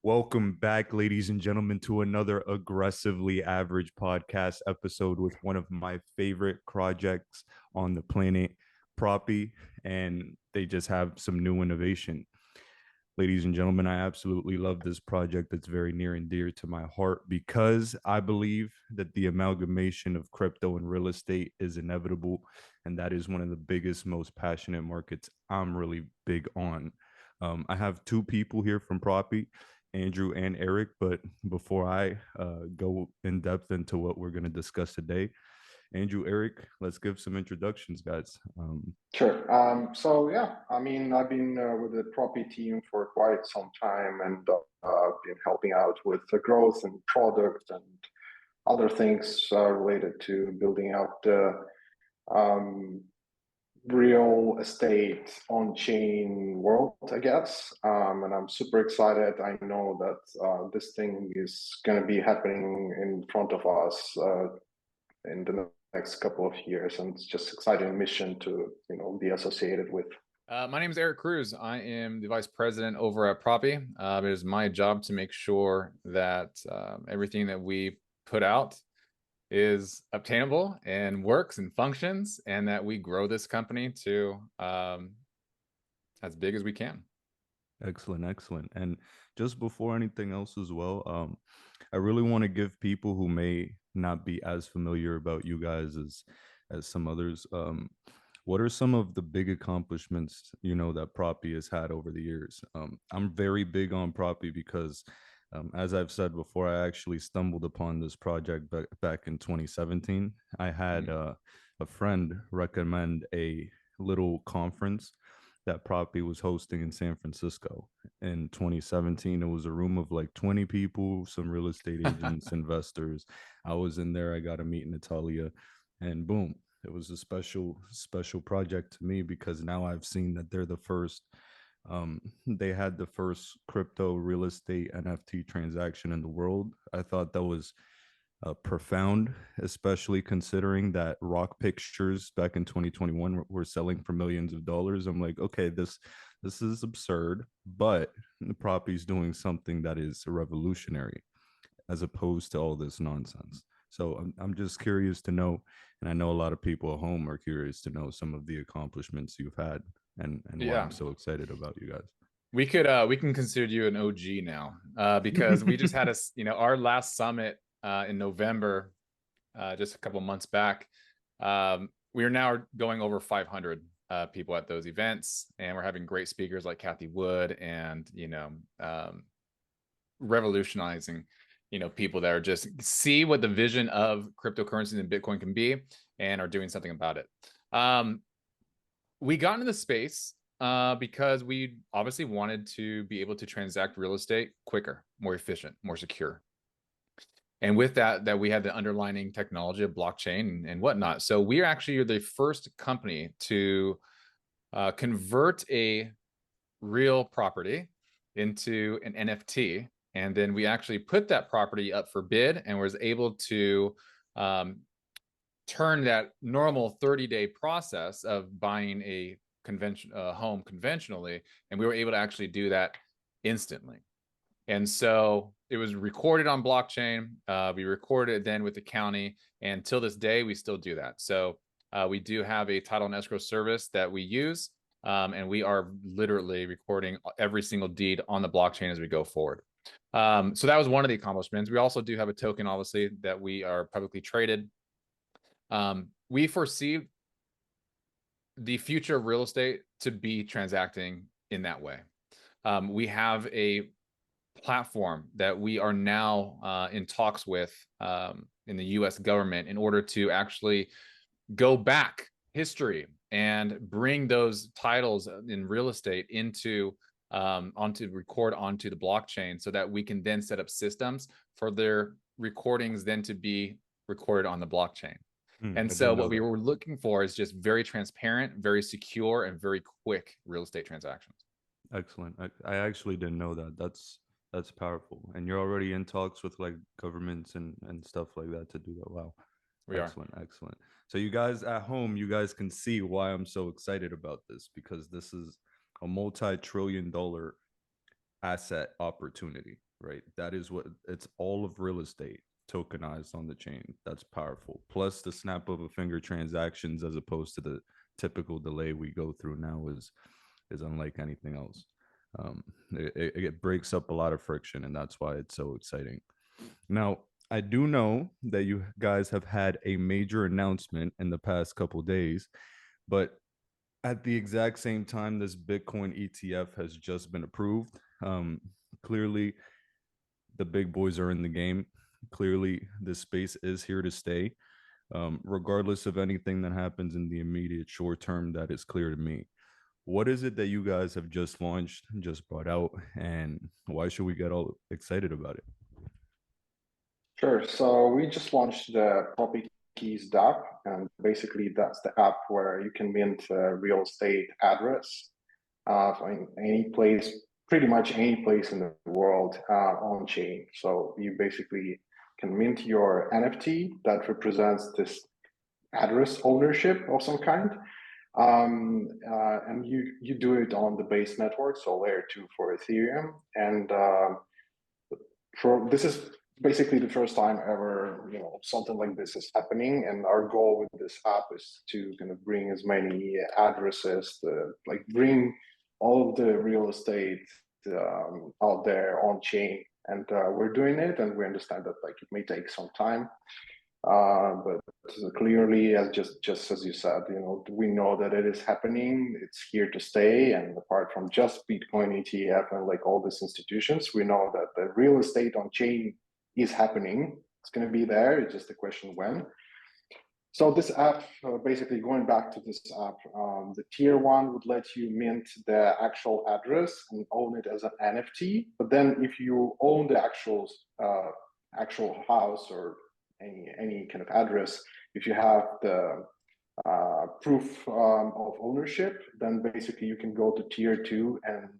Welcome back, ladies and gentlemen, to another aggressively average podcast episode with one of my favorite projects on the planet, Propy, and they just have some new innovation. Ladies and gentlemen, I absolutely love this project that's very near and dear to my heart because I believe that the amalgamation of crypto and real estate is inevitable, and that is one of the biggest, most passionate markets I'm really big on. I have two people here from Propy, Andrew and Eric, but before I go in depth into what we're going to discuss today, Andrew, Eric, let's give some introductions, guys. Sure. I've been with the Propy team for quite some time and been helping out with the growth and product and other things related to building out the um, real estate on-chain world, I guess. And I'm super excited. I know that this thing is going to be happening in front of us in the next couple of years, and it's just exciting mission to be associated with. My name is Eric Cruz. I am the vice president over at Propy. It is my job to make sure that everything that we put out is obtainable and works and functions, and that we grow this company to as big as we can. Excellent, excellent. And just before anything else as well, I really want to give people who may not be as familiar about you guys as some others. What are some of the big accomplishments that Propy has had over the years? I'm very big on Propy because, as I've said before, I actually stumbled upon this project back in 2017. I had a friend recommend a little conference that Propy was hosting in San Francisco in 2017. It was a room of like 20 people, some real estate agents, investors. I was in there. I got to meet Natalia, and boom, it was a special project to me because now I've seen that they're the first. They had the first crypto real estate NFT transaction in the world. I thought that was profound, especially considering that rock pictures back in 2021 were selling for millions of dollars. I'm like, okay, this is absurd, but the Propy's doing something that is revolutionary as opposed to all this nonsense. So I'm just curious to know, and I know a lot of people at home are curious to know some of the accomplishments you've had and why I'm so excited about you guys. We can consider you an OG now because we just had our last summit in November, just a couple months back. We are now going over 500 people at those events, and we're having great speakers like Kathy Wood and revolutionizing people that are just see what the vision of cryptocurrencies and Bitcoin can be and are doing something about it. We got into the space because we obviously wanted to be able to transact real estate quicker, more efficient, more secure. And with that we had the underlying technology of blockchain and whatnot. So we actually are the first company to convert a real property into an NFT. And then we actually put that property up for bid and was able to turn that normal 30-day process of buying a home conventionally, and we were able to actually do that instantly. And so it was recorded on blockchain. We recorded it then with the county, and till this day we still do that. So we do have a title and escrow service that we use, and we are literally recording every single deed on the blockchain as we go forward. So that was one of the accomplishments. We also do have a token, obviously, that we are publicly traded. We foresee the future of real estate to be transacting in that way. We have a platform that we are now in talks with in the US government in order to actually go back history and bring those titles in real estate into onto the blockchain, so that we can then set up systems for their recordings then to be recorded on the blockchain. And so what we were looking for is just very transparent, very secure, and very quick real estate transactions. Excellent. I actually didn't know that. That's powerful. And you're already in talks with like governments and stuff like that to do that. Wow. Excellent. So you guys at home, you guys can see why I'm so excited about this, because this is a multi-trillion-dollar asset opportunity, right? That is what it's all of real estate tokenized on the chain. That's powerful. Plus the snap of a finger transactions as opposed to the typical delay we go through now is unlike anything else. It breaks up a lot of friction, and that's why it's so exciting. Now, I do know that you guys have had a major announcement in the past couple days, but at the exact same time, this Bitcoin ETF has just been approved. Clearly, the big boys are in the game. Clearly, this space is here to stay. Regardless of anything that happens in the immediate short term, that is clear to me. What is it that you guys have just launched, just brought out, and why should we get all excited about it? Sure. So we just launched the Propy Keys app, and basically that's the app where you can mint a real estate address in any place, pretty much any place in the world on chain. So you basically can mint your NFT that represents this address ownership of some kind. And you do it on the base network, so layer 2 for Ethereum. And this is basically the first time ever, something like this is happening. And our goal with this app is to kind of bring as many addresses, bring all of the real estate out there on chain. And we're doing it, and we understand that it may take some time. But clearly, as just as you said, we know that it is happening. It's here to stay. And apart from just Bitcoin ETF and all these institutions, we know that the real estate on chain is happening. It's going to be there. It's just a question when. So this app, basically going back to this app, the tier 1 would let you mint the actual address and own it as an NFT. But then if you own the actual house or any kind of address, if you have the proof of ownership, then basically you can go to tier 2 and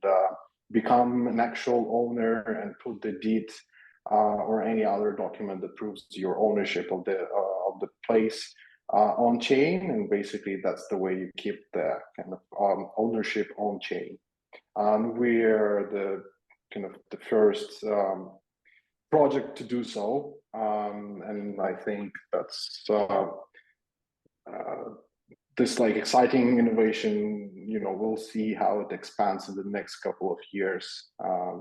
become an actual owner and put the deed or any other document that proves your ownership of the place on chain. And basically that's the way you keep the kind of ownership on chain. We're the first project to do so, and I think that's this exciting innovation. We'll see how it expands in the next couple of years.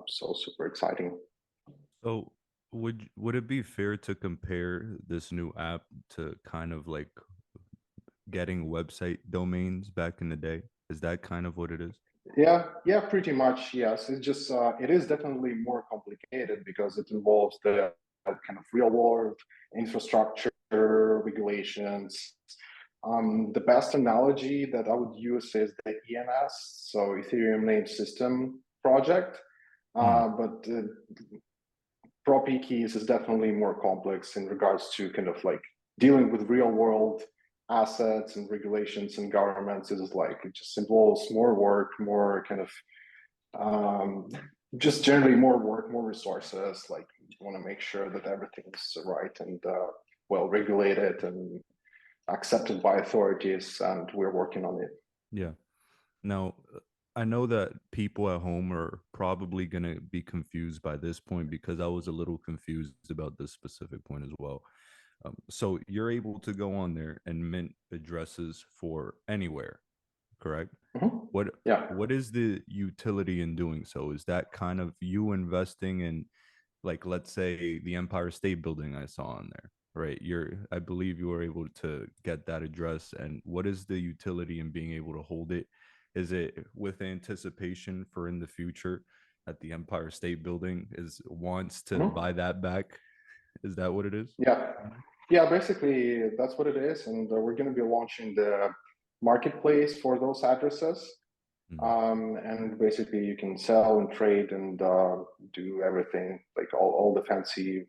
So super exciting. So would it be fair to compare this new app to kind of getting website domains back in the day? Is that kind of what it is? Yeah, pretty much, yes. It's just it is definitely more complicated because it involves the kind of real world infrastructure regulations. The best analogy that I would use is the ENS, so Ethereum Name System project. But Propy Keys is definitely more complex in regards to kind of dealing with real world assets and regulations and governments. It just involves more work, more kind of just generally more work, more resources. You want to make sure that everything's right and well regulated and accepted by authorities, and we're working on it. Yeah. Now, I know that people at home are probably going to be confused by this point because I was a little confused about this specific point as well. So you're able to go on there and mint addresses for anywhere, correct? Mm-hmm. What is the utility in doing so? Is that kind of you investing in, let's say the Empire State Building I saw on there, right? I believe you were able to get that address. And what is the utility in being able to hold it? Is it with anticipation for in the future at the Empire State Building wants to buy that back? Is that what it is? Yeah, basically that's what it is. And we're going to be launching the marketplace for those addresses. And basically you can sell and trade and do everything, all the fancy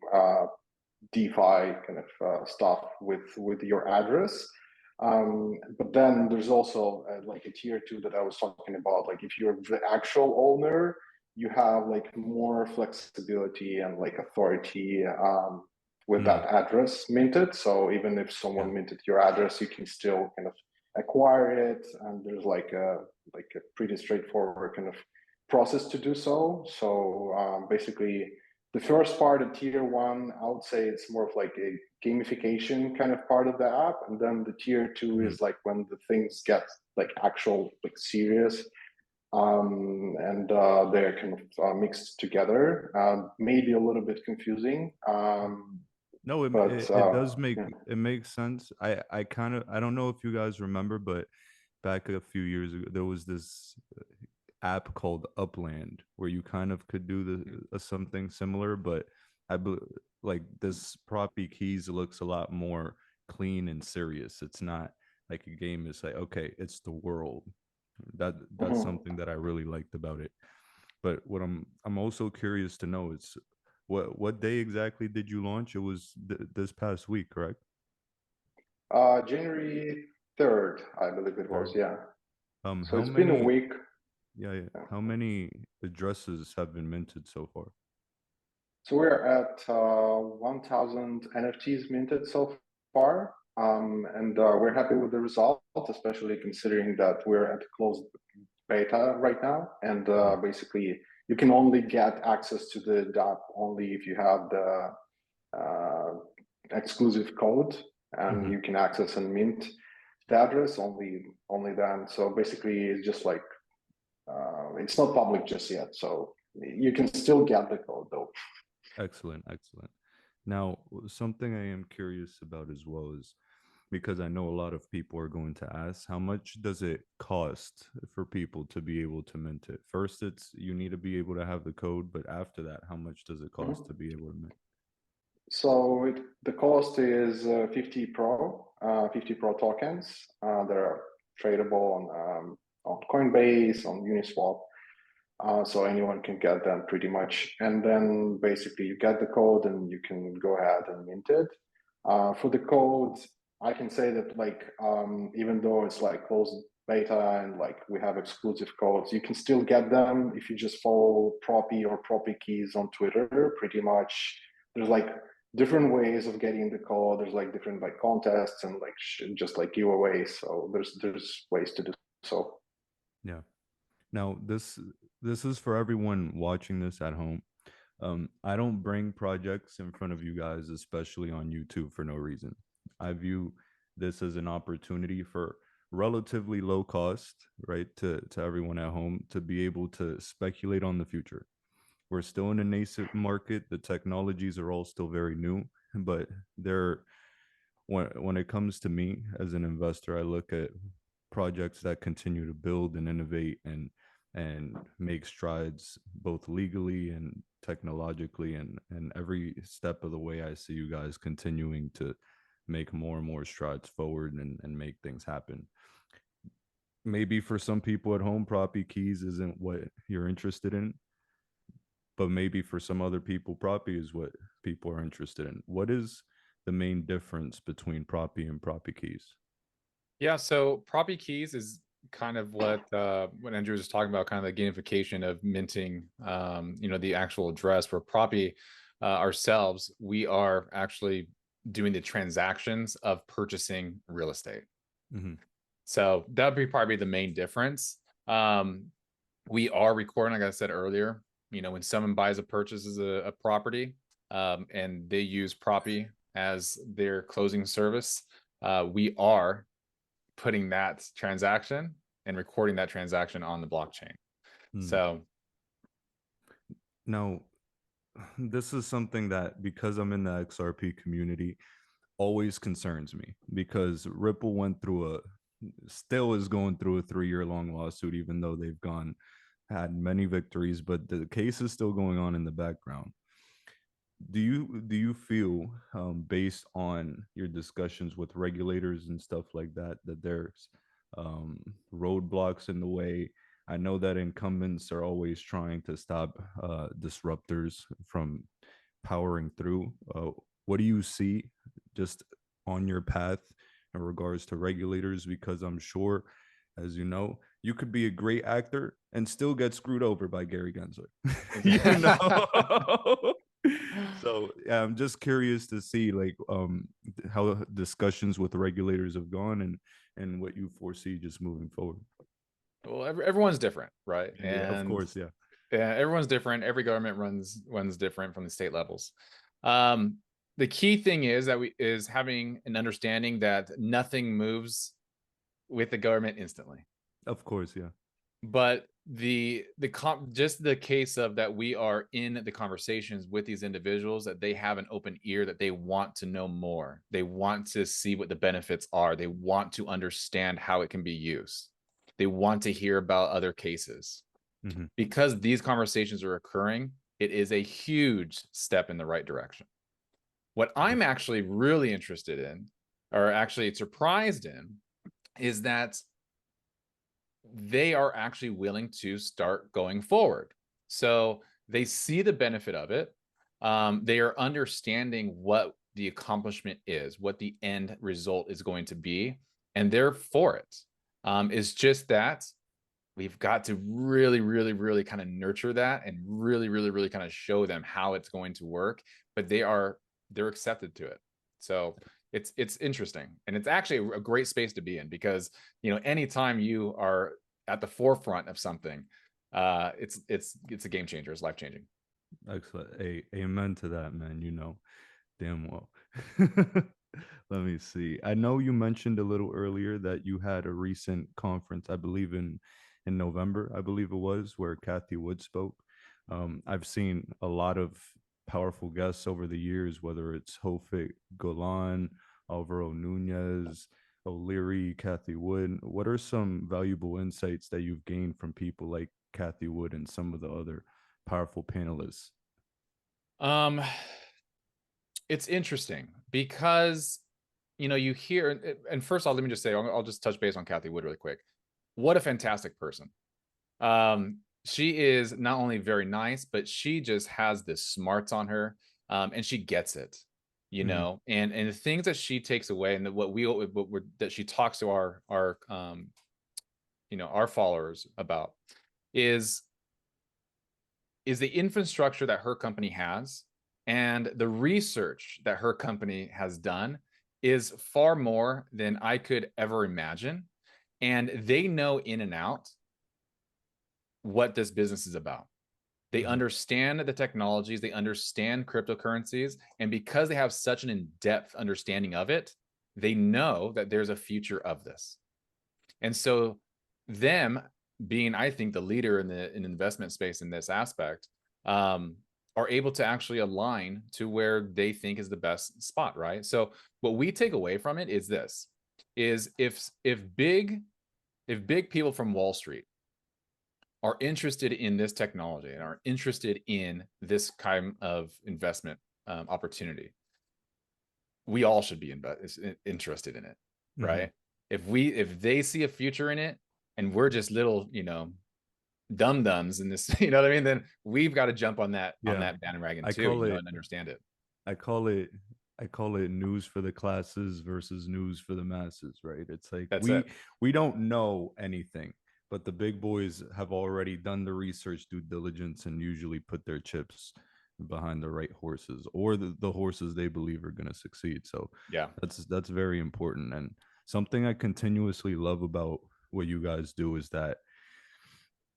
DeFi kind of stuff with your address. But then there's also a tier 2 that I was talking about. If you're the actual owner, you have more flexibility and authority with that address minted. So even if someone minted your address, you can still kind of acquire it, and there's a pretty straightforward kind of process to do so. So basically the first part of tier one, I would say it's more of like a gamification kind of part of the app. And then the tier two is like when the things get like actual, like serious. And they're kind of mixed together. Maybe a little bit confusing. No, But it does make yeah. it makes sense. I kind of I don't know if you guys remember, but back a few years ago there was this app called Upland where you kind of could do something similar, but like this Propy Keys looks a lot more clean and serious. It's not like a game. It's like, okay, it's the world. That's something that I really liked about it. But what I'm also curious to know is what day exactly did you launch? It was this past week, correct? January 3rd, I believe it was. Third. Yeah. So How it's been a many? week. Yeah, yeah. Yeah. How many addresses have been minted so far? So we're at 1,000 NFTs minted so far. And we're happy with the result, especially considering that we're at closed beta right now. And basically, you can only get access to the app only if you have the exclusive code, and you can access and mint the address only then. So basically, it's just like it's not public just yet. So you can still get the code though. Excellent, excellent. Now, something I am curious about as well is because I know a lot of people are going to ask, how much does it cost for people to be able to mint it? First, it's you need to be able to have the code, but after that, how much does it cost to be able to mint? So the cost is 50 Pro tokens. They're tradable on Coinbase, on Uniswap. So anyone can get them pretty much. And then basically you get the code and you can go ahead and mint it. For the code, I can say that like, even though it's like closed beta and like we have exclusive codes, you can still get them if you just follow Propy or Propy Keys on Twitter. Pretty much there's like different ways of getting the code. There's like different like contests and like just like giveaways. So there's ways to do so. Yeah. Now, this is for everyone watching this at home. I don't bring projects in front of you guys, especially on YouTube, for no reason. I view this as an opportunity for relatively low cost, right, to everyone at home to be able to speculate on the future. We're still in a nascent market. The technologies are all still very new, but they're when it comes to me as an investor, I look at projects that continue to build and innovate and make strides both legally and technologically, and every step of the way I see you guys continuing to make more and more strides forward and make things happen. Maybe for some people at home, Propy Keys isn't what you're interested in, but maybe for some other people, Propy is what people are interested in. What is the main difference between Propy and Propy Keys? Yeah, so Propy Keys is kind of what Andrew was just talking about, kind of the gamification of minting, the actual address. Where Propy ourselves, we are actually doing the transactions of purchasing real estate. So that would be probably the main difference. We are recording, like I said earlier, when someone buys or purchases a property and they use Propy as their closing service, we are putting that transaction and recording that transaction on the blockchain. So now, this is something that, because I'm in the XRP community, always concerns me, because Ripple still is going through a 3-year long lawsuit, even though they've had many victories, but the case is still going on in the background. Do you feel, based on your discussions with regulators and stuff like that, that there's roadblocks in the way? I know that incumbents are always trying to stop disruptors from powering through. What do you see just on your path in regards to regulators? Because I'm sure, as you know, you could be a great actor and still get screwed over by Gary Gensler. You know? So yeah, I'm just curious to see like how discussions with regulators have gone and what you foresee just moving forward. Well, everyone's different, right? Yeah, of And course, yeah. everyone's different. Every government runs different from the state levels. The key thing is that is having an understanding that nothing moves with the government instantly. Of course, yeah. But just the case of that we are in the conversations with these individuals, that they have an open ear, that they want to know more, they want to see what the benefits are, they want to understand how it can be used, they want to hear about other cases. Because these conversations are occurring, it is a huge step in the right direction. What I'm actually really interested in, or actually surprised in, is that they are actually willing to start going forward. So they see the benefit of it. They are understanding what the accomplishment is, what the end result is going to be, and they're for it. It's just that we've got to really, really, really kind of nurture that and really, really, really kind of show them how it's going to work. But they're accepted to it. So it's interesting, and it's actually a great space to be in, because anytime you are at the forefront of something, it's a game changer. It's life changing. Excellent. Amen to that, man. Damn well. Let me see. I know you mentioned a little earlier that you had a recent conference, I believe in November, I believe it was, where Cathie Wood spoke. I've seen a lot of powerful guests over the years, whether it's Hofik Golan, Alvaro Nunez, O'Leary, Cathie Wood. What are some valuable insights that you've gained from people like Cathie Wood and some of the other powerful panelists? It's interesting because you hear, and first of all, let me just say, I'll just touch base on Cathie Wood really quick. What a fantastic person. She is not only very nice, but she just has this smarts on her, and she gets it, and the things that she takes away, and that she talks to our followers about is the infrastructure that her company has, and the research that her company has done is far more than I could ever imagine. And they know in and out what this business is about. They understand the technologies, they understand cryptocurrencies, and because they have such an in-depth understanding of it, they know that there's a future of this. And so them being, I think, the leader in the investment space in this aspect, are able to actually align to where they think is the best spot, right? So what we take away from it is this: is if big people from Wall Street are interested in this technology and are interested in this kind of investment opportunity, we all should be interested in it, right? If they see a future in it, and we're just little, dum-dums in this, you know what I mean, then we've got to jump on that bandwagon too, and understand it. I call it news for the classes versus news for the masses, right? It's like we don't know anything, but the big boys have already done the research, due diligence, and usually put their chips behind the right horses, or the horses they believe are going to succeed. So yeah, that's very important. And something I continuously love about what you guys do is that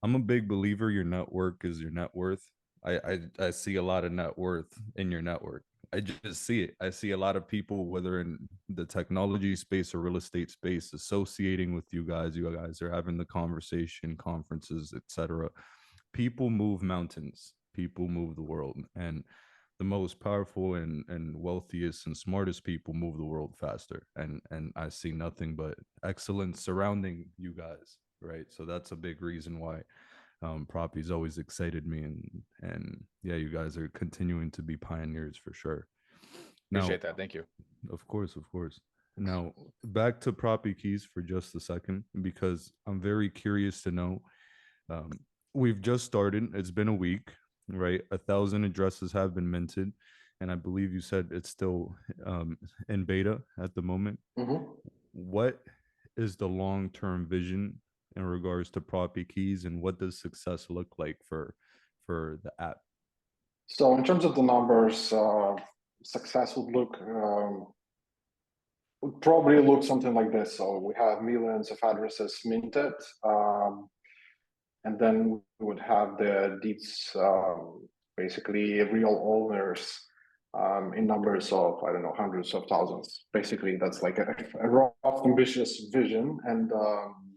I'm a big believer your network is your net worth. I see a lot of net worth in your network. I just see it. I see a lot of people, whether in the technology space or real estate space, associating with you guys. You guys are having the conversation, conferences, etc. People move mountains. People move the world. And the most powerful and wealthiest and smartest people move the world faster. And I see nothing but excellence surrounding you guys, right? So that's a big reason why Propy's always excited me, and yeah, you guys are continuing to be pioneers for sure. Appreciate that. Thank you. Of course. Now back to Propy Keys for just a second, because I'm very curious to know. We've just started. It's been a week, right? 1,000 addresses have been minted, and I believe you said it's still in beta at the moment. What is the long-term vision in regards to Propy Keys, and what does success look like for the app? So in terms of the numbers, success would probably look something like this. So we have millions of addresses minted, and then we would have the deeds, basically real owners, in numbers of, I don't know, hundreds of thousands. Basically, that's like a rough, ambitious vision, and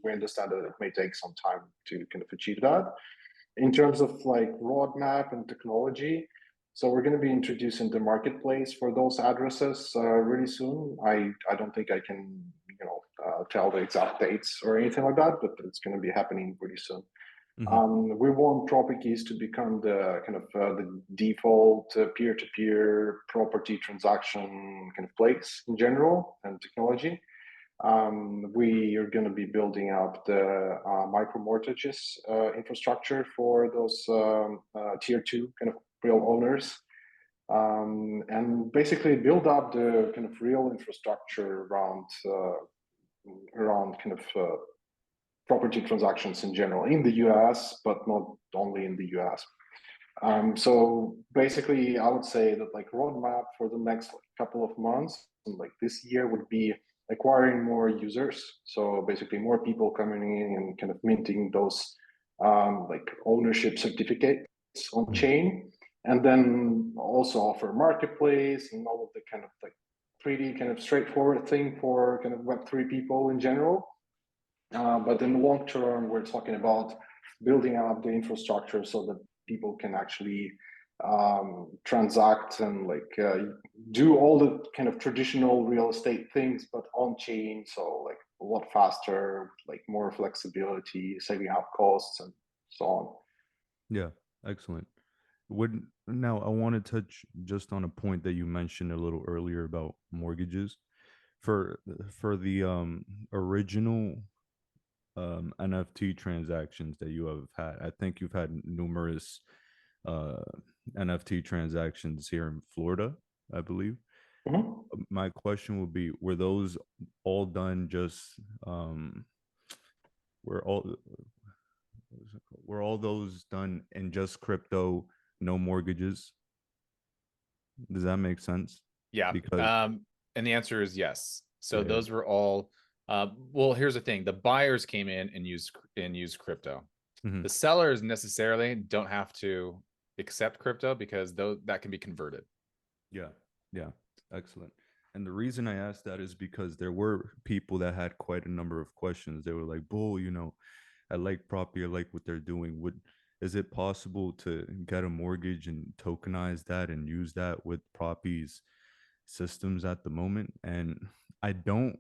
we understand that it may take some time to kind of achieve that. In terms of like roadmap and technology, so we're going to be introducing the marketplace for those addresses really soon. I don't think I can, tell the exact dates or anything like that, but it's going to be happening pretty soon. We want Propy Keys to become the kind of the default peer-to-peer property transaction kind of place in general and technology. We are going to be building up the micro mortgages infrastructure for those tier 2 kind of real owners, and basically build up the kind of real infrastructure around kind of property transactions in general in the US, but not only in the US. So basically, I would say that like roadmap for the next couple of months, like this year, would be acquiring more users. So basically, more people coming in and kind of minting those like ownership certificates on chain, and then also offer marketplace and all of the kind of like pretty kind of straightforward thing for kind of Web3 people in general. But in the long term, we're talking about building out the infrastructure so that people can actually transact and like do all the kind of traditional real estate things, but on chain. So like a lot faster, like more flexibility, saving up costs and so on. Yeah, excellent. Now I want to touch just on a point that you mentioned a little earlier about mortgages for the original NFT transactions that you have had. I think you've had numerous NFT transactions here in Florida, I believe. My question would be, were those all done just were all those done in just crypto, no mortgages? Does that make sense? Yeah. Because and the answer is yes. So those were all well, here's the thing. The buyers came in and used crypto. The sellers necessarily don't have to accept crypto because that can be converted. Yeah. Excellent. And the reason I asked that is because there were people that had quite a number of questions. They were like, "Bull, I like Propy, I like what they're doing. Is it possible to get a mortgage and tokenize that and use that with Propy's systems at the moment?" And I don't,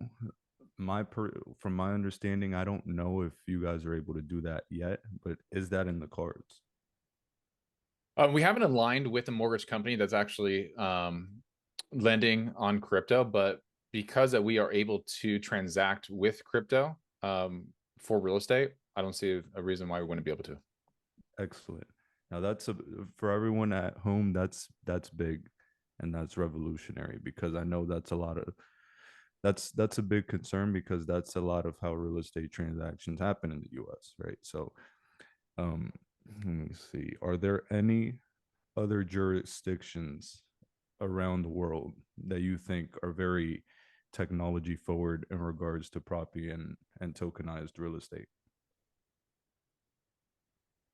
from my understanding, I don't know if you guys are able to do that yet, but is that in the cards? We haven't aligned with a mortgage company that's actually lending on crypto, but because that we are able to transact with crypto for real estate, I don't see a reason why we wouldn't be able to. Excellent. Now for everyone at home, that's big and that's revolutionary, because I know that's a big concern, because that's a lot of how real estate transactions happen in the US, right? So let me see. Are there any other jurisdictions around the world that you think are very technology forward in regards to Propy and tokenized real estate?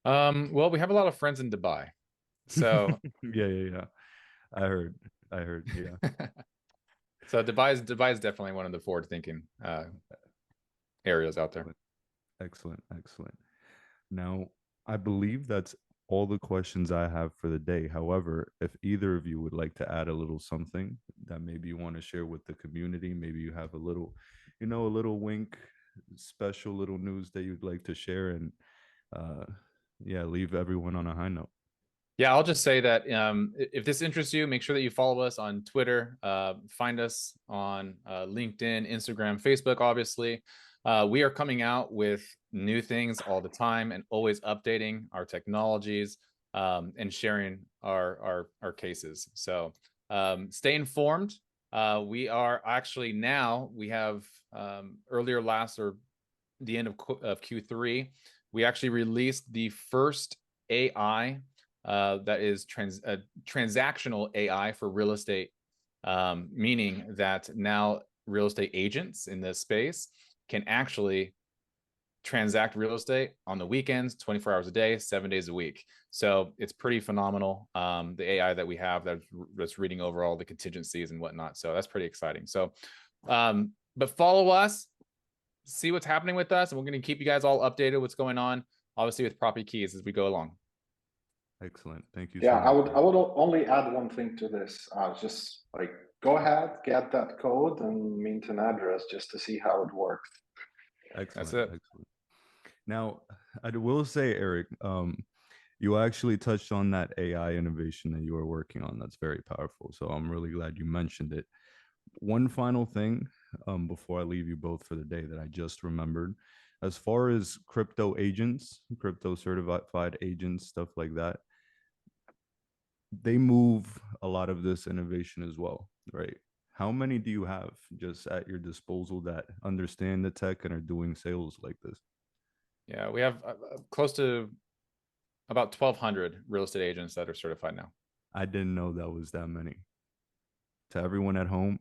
Well, we have a lot of friends in Dubai. So yeah. I heard, yeah. So Dubai is definitely one of the forward thinking areas out there. Excellent. Now, I believe that's all the questions I have for the day. However, if either of you would like to add a little something that maybe you want to share with the community, maybe you have a little, a little wink, special little news that you'd like to share, and leave everyone on a high note. Yeah, I'll just say that if this interests you, make sure that you follow us on Twitter, find us on LinkedIn, Instagram, Facebook, obviously. We are coming out with new things all the time and always updating our technologies and sharing our cases. So stay informed. We are actually now, we have earlier last or the end of Q3, we actually released the first AI that is transactional AI for real estate, meaning that now real estate agents in this space can actually transact real estate on the weekends, 24 hours a day, 7 days a week. So it's pretty phenomenal. The AI that we have that's reading over all the contingencies and whatnot. So that's pretty exciting. So, but follow us, see what's happening with us, and we're going to keep you guys all updated what's going on, obviously with Propy Keys as we go along. Excellent. Thank you. Yeah, so much. I would only add one thing to this. Just like go ahead, get that code and mint an address just to see how it works. Excellent. That's it. Excellent. Now, I will say, Eric, you actually touched on that AI innovation that you are working on. That's very powerful. So I'm really glad you mentioned it. One final thing before I leave you both for the day that I just remembered. As far as crypto agents, crypto certified agents, stuff like that, they move a lot of this innovation as well, right? How many do you have just at your disposal that understand the tech and are doing sales like this? Yeah, we have close to about 1,200 real estate agents that are certified now. I didn't know that was that many. To everyone at home,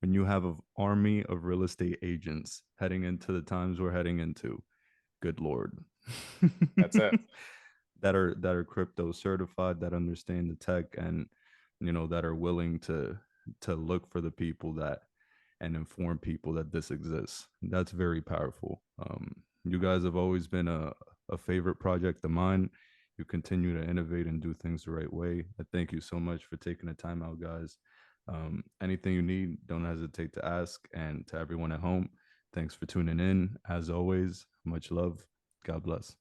when you have an army of real estate agents heading into the times we're heading into, good Lord. That's it. that are crypto certified, that understand the tech, and that are willing to look for the people that and inform people that this exists. That's very powerful. You guys have always been a favorite project of mine. You continue to innovate and do things the right way. I thank you so much for taking the time out, guys. Anything you need, don't hesitate to ask. And to everyone at home, thanks for tuning in. As always, much love. God bless.